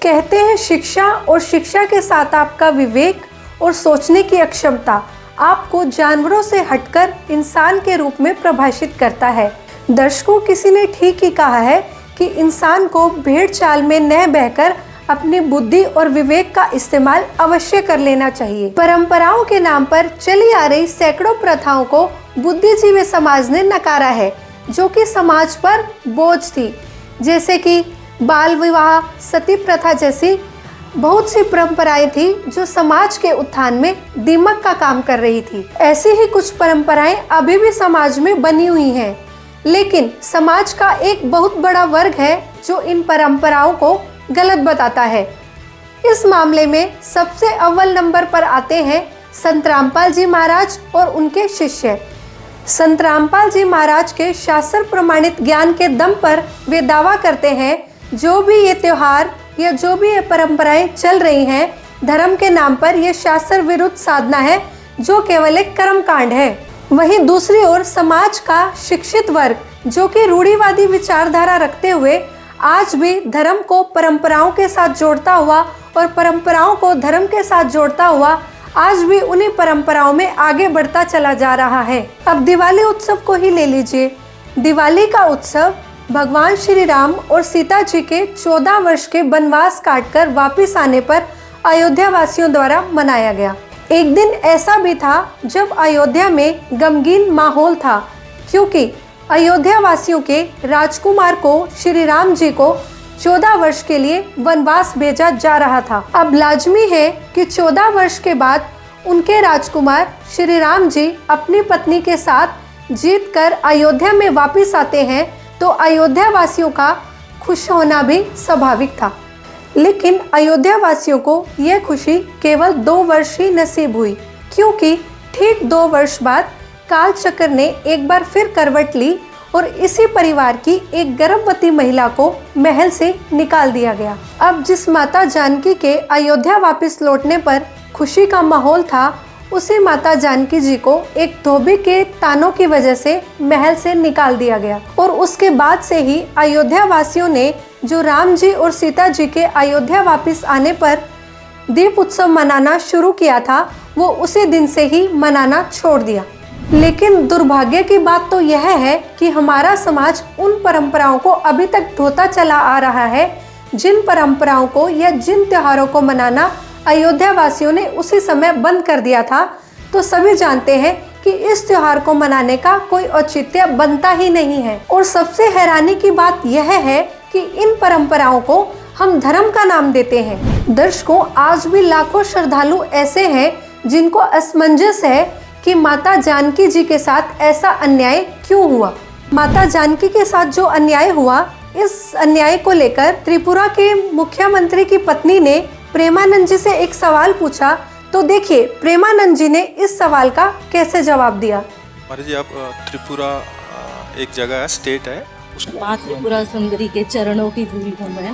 कहते हैं शिक्षा और शिक्षा के साथ आपका विवेक और सोचने की अक्षमता आपको जानवरों से हटकर इंसान के रूप में प्रभाषित करता है। दर्शकों, किसी ने ठीक ही कहा है कि इंसान को भेड़ चाल में न बहकर अपनी बुद्धि और विवेक का इस्तेमाल अवश्य कर लेना चाहिए। परंपराओं के नाम पर चली आ रही सैकड़ों प्रथाओं को बुद्धिजीवी समाज ने नकारा है, जो कि समाज पर बोझ थी, जैसे कि बाल विवाह, सती प्रथा जैसी बहुत सी परंपराएं थी जो समाज के उत्थान में दीमक का काम कर रही थी। ऐसी ही कुछ परंपराएं अभी भी समाज में बनी हुई हैं, लेकिन समाज का एक बहुत बड़ा वर्ग है जो इन परंपराओं को गलत बताता है। इस मामले में सबसे अव्वल नंबर पर आते हैं संत रामपाल जी महाराज और उनके शिष्य। संत रामपाल जी महाराज के शास्त्र प्रमाणित ज्ञान के दम पर वे दावा करते हैं, जो भी ये त्योहार या जो भी ये परंपराएं चल रही हैं, धर्म के नाम पर यह शास्त्र विरुद्ध साधना है, जो केवल एक कर्म कांड है। वहीं दूसरी ओर समाज का शिक्षित वर्ग, जो कि रूढ़िवादी विचारधारा रखते हुए आज भी धर्म को परंपराओं के साथ जोड़ता हुआ और परंपराओं को धर्म के साथ जोड़ता हुआ आज भी उन्हीं परंपराओं में आगे बढ़ता चला जा रहा है। अब दिवाली उत्सव को ही ले लीजिए। दिवाली का उत्सव भगवान श्री राम और सीता जी के 14 वर्ष के वनवास काटकर वापस आने पर अयोध्या वासियों द्वारा मनाया गया। एक दिन ऐसा भी था जब अयोध्या में गमगीन माहौल था, क्योंकि अयोध्या वासियों के राजकुमार को श्री राम जी को 14 वर्ष के लिए वनवास भेजा जा रहा था। अब लाजमी है कि 14 वर्ष के बाद उनके राजकुमार श्री राम जी अपनी पत्नी के साथ जीत कर अयोध्या में वापस आते हैं, तो अयोध्या वासियों का खुश होना भी स्वाभाविक था। लेकिन अयोध्या वासियों को यह खुशी केवल 2 वर्ष ही नसीब हुई, क्योंकि ठीक 2 वर्ष बाद काल चक्र ने एक बार फिर करवट ली और इसी परिवार की एक गर्भवती महिला को महल से निकाल दिया गया। अब जिस माता जानकी के अयोध्या वापस लौटने पर खुशी का माहौल था, उसी माता जानकी जी को एक धोबी के तानों की वजह से महल से निकाल दिया गया। और उसके बाद से ही अयोध्या वासियों ने जो राम जी और सीता जी के अयोध्या वापस आने पर दीप उत्सव मनाना शुरू किया था, वो उसी दिन से ही मनाना छोड़ दिया। लेकिन दुर्भाग्य की बात तो यह है कि हमारा समाज उन परंपराओं को अभी तक ढोता चला आ रहा है, जिन परंपराओं को या जिन त्योहारों को मनाना अयोध्या वासियों ने उसी समय बंद कर दिया था। तो सभी जानते हैं कि इस त्योहार को मनाने का कोई औचित्य बनता ही नहीं है। और सबसे हैरानी की बात यह है कि इन परंपराओं को हम धर्म का नाम देते हैं। दर्शकों, आज भी लाखों श्रद्धालु ऐसे हैं जिनको असमंजस है कि माता जानकी जी के साथ ऐसा अन्याय क्यों हुआ। माता जानकी के साथ जो अन्याय हुआ, इस अन्याय को लेकर त्रिपुरा के मुख्यमंत्री की पत्नी ने प्रेमानंद जी से एक सवाल पूछा, तो देखिए प्रेमानंद जी ने इस सवाल का कैसे जवाब दिया। महाराज जी, आप त्रिपुरा एक जगह है, स्टेट है, माँ त्रिपुरा सुंदरी के चरणों की धूल हूँ मैं।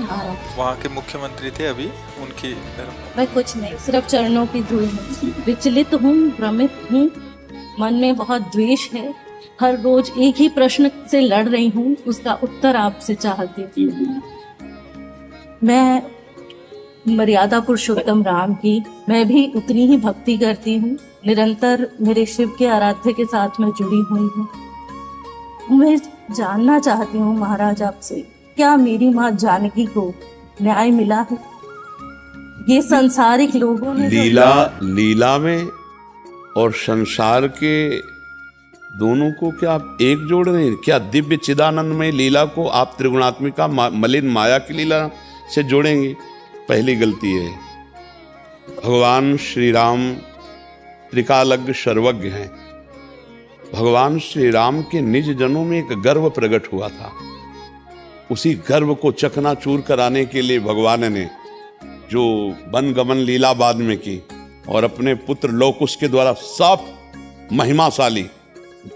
वहाँ के मुख्यमंत्री थे अभी, उनकी मैं कुछ नहीं, सिर्फ चरणों की धूल हूँ। विचलित हूँ, भ्रमित हूँ, मन में बहुत द्वेष है। हर रोज एक ही प्रश्न से लड़ रही हूँ, उसका उत्तर आपसे चाहती हूँ। मैं मर्यादा पुरुषोत्तम राम की मैं भी उतनी ही भक्ति करती हूँ। निरंतर मेरे शिव के आराध्य के साथ मैं जुड़ी हुई हूँ। मैं जानना चाहती हूँ महाराज आपसे, क्या मेरी माँ जानकी को न्याय मिला है? ये संसारिक लोगों ने लीला में और संसार के दोनों को क्या आप एक जोड़ रहे हैं? क्या दिव्य चिदानंद में लीला को आप त्रिगुणात्मिका मलिन माया की लीला से जोड़ेंगे? पहली गलती है। भगवान श्री राम त्रिकालज्ञ सर्वज्ञ हैं। भगवान श्री राम के निज जनों में एक गर्व प्रकट हुआ था। उसी गर्व को चकनाचूर कराने के लिए भगवान ने जो वन गमन लीला बाद में की और अपने पुत्र लोकुश के द्वारा सब महिमाशाली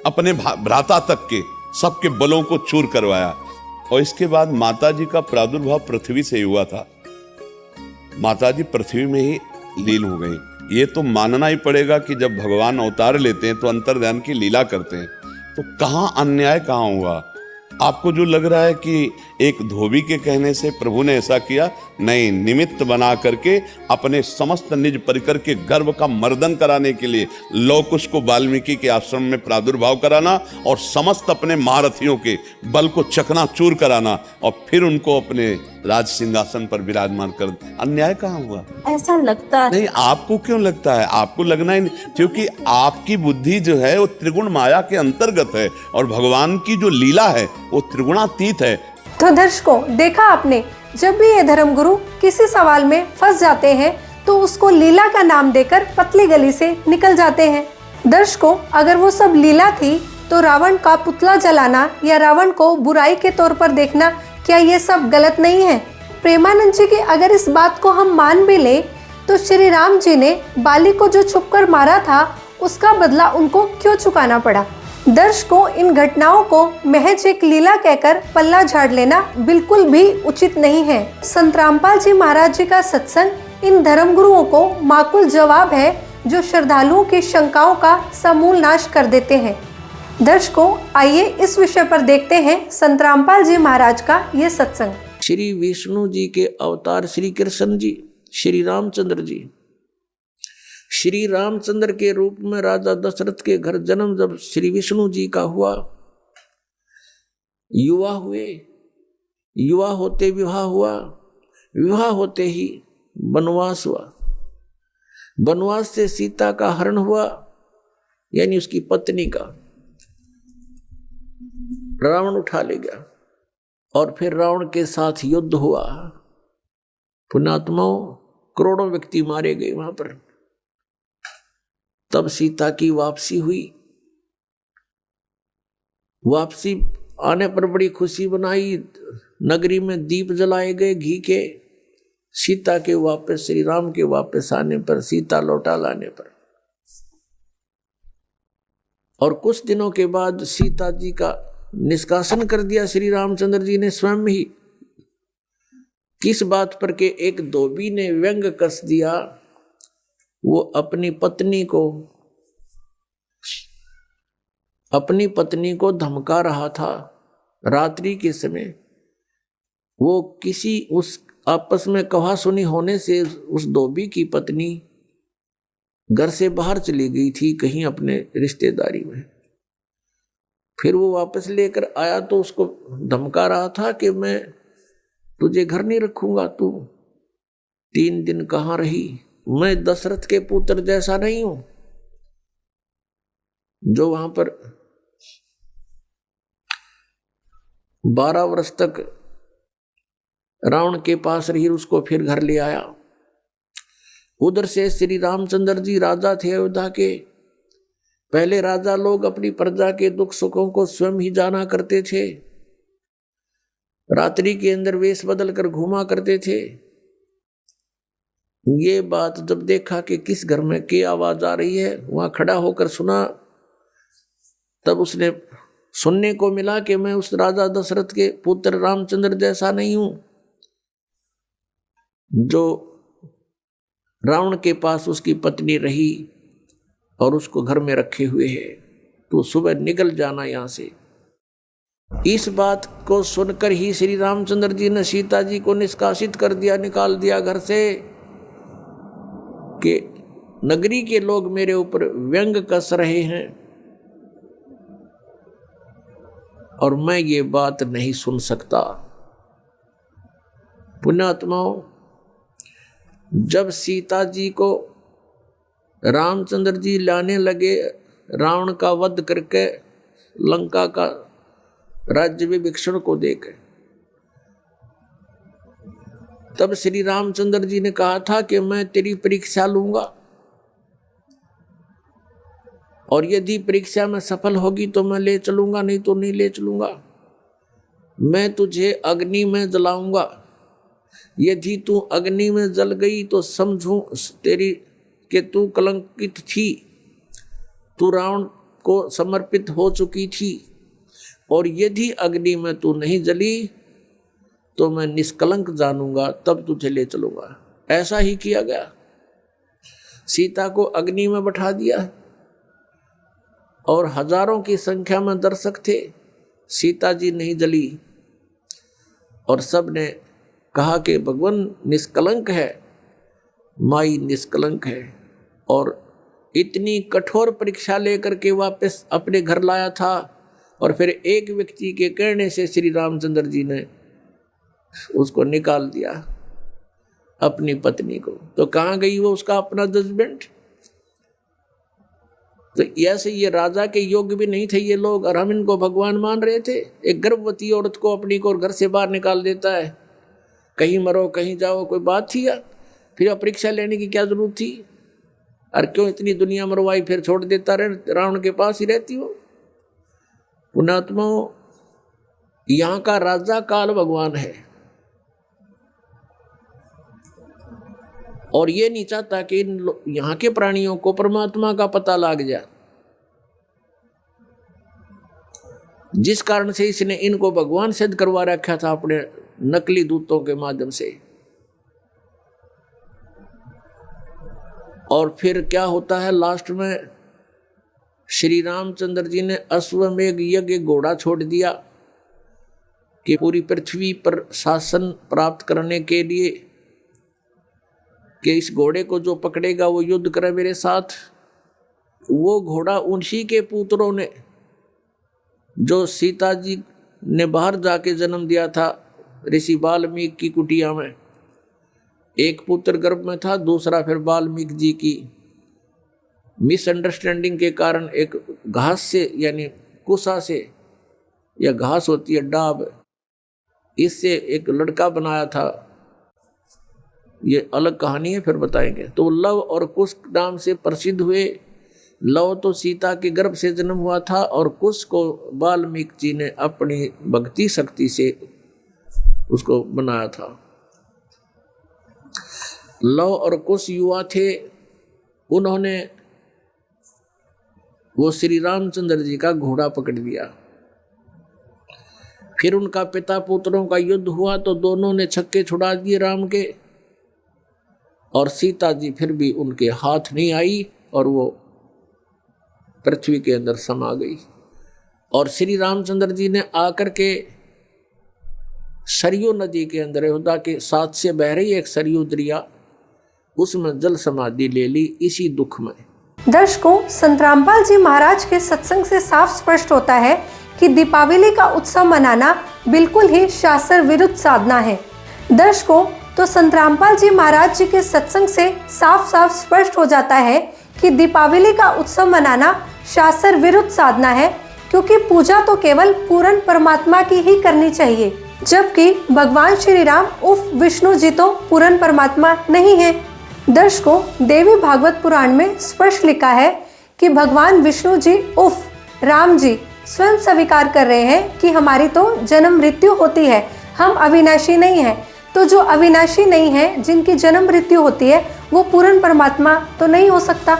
अपने भ्राता तक के सबके बलों को चूर करवाया। और इसके बाद माता जी का प्रादुर्भाव पृथ्वी से ही हुआ था। माता जी पृथ्वी में ही लीन हो गई। ये तो मानना ही पड़ेगा कि जब भगवान अवतार लेते हैं तो अंतर्ध्यान की लीला करते हैं, तो कहाँ अन्याय कहाँ हुआ? आपको जो लग रहा है कि एक धोबी के कहने से प्रभु ने ऐसा किया, नहीं, निमित्त बना करके अपने समस्त निज परिकर के गर्भ का मर्दन कराने के लिए लौकुश को वाल्मीकि के आश्रम में प्रादुर्भाव कराना और समस्त अपने महारथियों के बल को चकनाचूर कराना और फिर उनको अपने राज सिंहासन पर विराजमान कर, अन्याय कहाँ हुआ? ऐसा लगता है। नहीं, आपको क्यों लगता है? आपको लगना ही नहीं, क्योंकि आपकी बुद्धि जो है वो त्रिगुण माया के अंतर्गत है और भगवान की जो लीला है वो त्रिगुणातीत है। तो दर्शकों, देखा आपने, जब भी ये धर्मगुरु किसी सवाल में फंस जाते हैं तो उसको लीला का नाम देकर पतली गली से निकल जाते हैं। दर्शकों, अगर वो सब लीला थी तो रावण का पुतला जलाना या रावण को बुराई के तौर पर देखना, क्या ये सब गलत नहीं है? प्रेमानंद जी की अगर इस बात को हम मान भी ले तो श्री राम जी ने बाली को जो छुपकर मारा था उसका बदला उनको क्यों चुकाना पड़ा? दर्शकों, इन घटनाओं को महज एक लीला कहकर पल्ला झाड़ लेना बिल्कुल भी उचित नहीं है। संत रामपाल जी महाराज जी का सत्संग इन धर्मगुरुओं को माकूल जवाब है जो श्रद्धालुओं की शंकाओं का समूल नाश कर देते हैं। दर्शकों, आइए इस विषय पर देखते हैं संत रामपाल जी महाराज का ये सत्संग। श्री विष्णु जी के अवतार श्री कृष्ण जी, श्री रामचंद्र जी, श्री रामचंद्र के रूप में राजा दशरथ के घर जन्म जब श्री विष्णु जी का हुआ, युवा हुए, युवा होते विवाह हुआ, विवाह होते ही वनवास हुआ, वनवास से सीता का हरण हुआ, यानी उसकी पत्नी का रावण उठा ले गया और फिर रावण के साथ युद्ध हुआ। पुण्यात्माओं, करोड़ों व्यक्ति मारे गए वहां पर। तब सीता की वापसी हुई। वापसी आने पर बड़ी खुशी बनाई, नगरी में दीप जलाए गए घी के। सीता के वापस, श्री राम के वापस आने पर, सीता लौटा लाने पर, और कुछ दिनों के बाद सीता जी का निष्कासन कर दिया श्री रामचंद्र जी ने स्वयं ही। किस बात पर के एक धोबी ने व्यंग कस दिया, वो अपनी पत्नी को धमका रहा था रात्रि के समय। वो किसी उस आपस में कहा सुनी होने से उस धोबी की पत्नी घर से बाहर चली गई थी कहीं अपने रिश्तेदारी में। फिर वो वापस लेकर आया तो उसको धमका रहा था कि मैं तुझे घर नहीं रखूंगा, तू 3 दिन कहाँ रही? मैं दशरथ के पुत्र जैसा नहीं हूं जो वहां पर 12 वर्ष तक रावण के पास रही, उसको फिर घर ले आया। उधर से श्री रामचंद्र जी राजा थे अयोध्या के। पहले राजा लोग अपनी प्रजा के दुख सुखों को स्वयं ही जाना करते थे। रात्रि के अंदर वेश बदल कर घूमा करते थे। ये बात जब देखा कि किस घर में की आवाज आ रही है, वहां खड़ा होकर सुना, तब उसने सुनने को मिला कि मैं उस राजा दशरथ के पुत्र रामचंद्र जैसा नहीं हूं जो रावण के पास उसकी पत्नी रही और उसको घर में रखे हुए है। तो सुबह निकल जाना यहां से। इस बात को सुनकर ही श्री रामचंद्र जी ने सीता जी को निष्कासित कर दिया, निकाल दिया घर से, कि नगरी के लोग मेरे ऊपर व्यंग कस रहे हैं और मैं ये बात नहीं सुन सकता। पुण्यात्माओं, जब सीता जी को रामचंद्र जी लाने लगे, रावण का वध करके लंका का राज्य विभीषण को देकर, तब श्री रामचंद्र जी ने कहा था कि मैं तेरी परीक्षा लूंगा और यदि परीक्षा में सफल होगी तो मैं ले चलूंगा, नहीं तो नहीं ले चलूंगा। मैं तुझे अग्नि में जलाऊंगा, यदि तू अग्नि में जल गई तो समझूं तेरी कि तू कलंकित थी, तू रावण को समर्पित हो चुकी थी, और यदि अग्नि में तू नहीं जली तो मैं निष्कलंक जानूंगा, तब तुझे ले चलूंगा। ऐसा ही किया गया। सीता को अग्नि में बैठा दिया और हजारों की संख्या में दर्शक थे। सीता जी नहीं जली और सब ने कहा कि भगवान निष्कलंक है, माई निष्कलंक है। और इतनी कठोर परीक्षा लेकर के वापस अपने घर लाया था और फिर एक व्यक्ति के कहने से श्री रामचंद्र जी ने उसको निकाल दिया, अपनी पत्नी को। तो कहाँ गई वो उसका अपना जजमेंट? तो ऐसे ये राजा के योग्य भी नहीं थे ये लोग, और हम इनको भगवान मान रहे थे। एक गर्भवती औरत को अपनी को घर से बाहर निकाल देता है, कहीं मरो कहीं जाओ, कोई बात थी यार? फिर परीक्षा लेने की क्या जरूरत थी? और क्यों इतनी दुनिया मरवाई, फिर छोड़ देता रहे, रावण के पास ही रहती हो। पुण्यात्माओं, यहाँ का राजा काल भगवान है और ये नहीं चाहता कि यहाँ के प्राणियों को परमात्मा का पता लग जाए, जिस कारण से इसने इनको भगवान सिद्ध करवा रखा था अपने नकली दूतों के माध्यम से। और फिर क्या होता है लास्ट में, श्री रामचंद्र जी ने अश्वमेघ यज्ञ घोड़ा छोड़ दिया कि पूरी पृथ्वी पर शासन प्राप्त करने के लिए कि इस घोड़े को जो पकड़ेगा वो युद्ध करे मेरे साथ। वो घोड़ा उन्हीं के पुत्रों ने, जो सीता जी ने बाहर जाके जन्म दिया था ऋषि वाल्मीकि की कुटिया में, एक पुत्र गर्भ में था, दूसरा फिर वाल्मीकि जी की मिसअंडरस्टैंडिंग के कारण एक घास से यानी कुसा से, या घास होती है डाब, इससे एक लड़का बनाया था। ये अलग कहानी है, फिर बताएंगे। तो लव और कुश नाम से प्रसिद्ध हुए। लव तो सीता के गर्भ से जन्म हुआ था और कुश को वाल्मीकि जी ने अपनी भक्ति शक्ति से उसको बनाया था। लव और कुश युवा थे, उन्होंने वो श्री रामचंद्र जी का घोड़ा पकड़ लिया। फिर उनका पिता पुत्रों का युद्ध हुआ तो दोनों ने छक्के छुड़ा दिए राम के, और सीता जी फिर भी उनके हाथ नहीं आई और वो पृथ्वी के अंदर समा गई। और श्री रामचंद्र जी ने आकर के सरयू नदी के अंदर, अयोध्या के साथ से बह रही एक सरयू दरिया, उसमें जल समाधि ले ली इसी दुख में। दर्शकों, संत रामपाल जी महाराज के सत्संग से साफ स्पष्ट होता है कि दीपावली का उत्सव मनाना बिल्कुल ही शास्त्र विरुद्ध साधना है। दर्शकों, तो संत रामपाल जी महाराज जी के सत्संग से साफ साफ स्पष्ट हो जाता है कि दीपावली का उत्सव मनाना शास्त्र विरुद्ध साधना है, क्योंकि पूजा तो केवल पूर्ण परमात्मा की ही करनी चाहिए, जबकि भगवान श्री राम उर्फ विष्णु जी तो पूर्ण परमात्मा नहीं है। दर्शकों, देवी भागवत पुराण में स्पष्ट लिखा है कि भगवान विष्णु जी उर्फ राम जी स्वयं स्वीकार कर रहे हैं कि हमारी तो जन्म मृत्यु होती है, हम अविनाशी नहीं हैं। तो जो अविनाशी नहीं है, जिनकी जन्म मृत्यु होती है, वो पूर्ण परमात्मा तो नहीं हो सकता,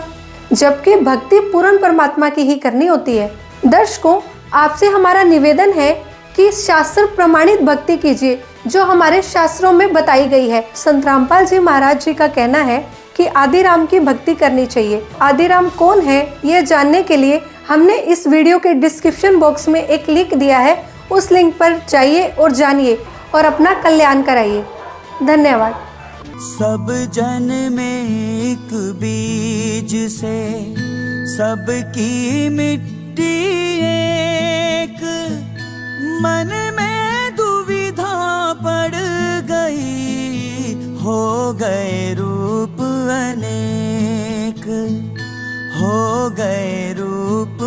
जबकि भक्ति पूर्ण परमात्मा की ही करनी होती है। दर्शकों, आपसे हमारा निवेदन है कि शास्त्र प्रमाणित भक्ति कीजिए जो हमारे शास्त्रों में बताई गई है। संत रामपाल जी महाराज जी का कहना है कि आदि राम की भक्ति करनी चाहिए। आदि राम कौन है, यह जानने के लिए हमने इस वीडियो के डिस्क्रिप्शन बॉक्स में एक लिंक दिया है, उस लिंक पर जाइए और जानिए और अपना कल्याण कराइए। धन्यवाद। सब जन में एक बीज से सबकी मिट्टी एक, मन में दुविधा पड़ गई, हो गए रूप अनेक, हो गए रूप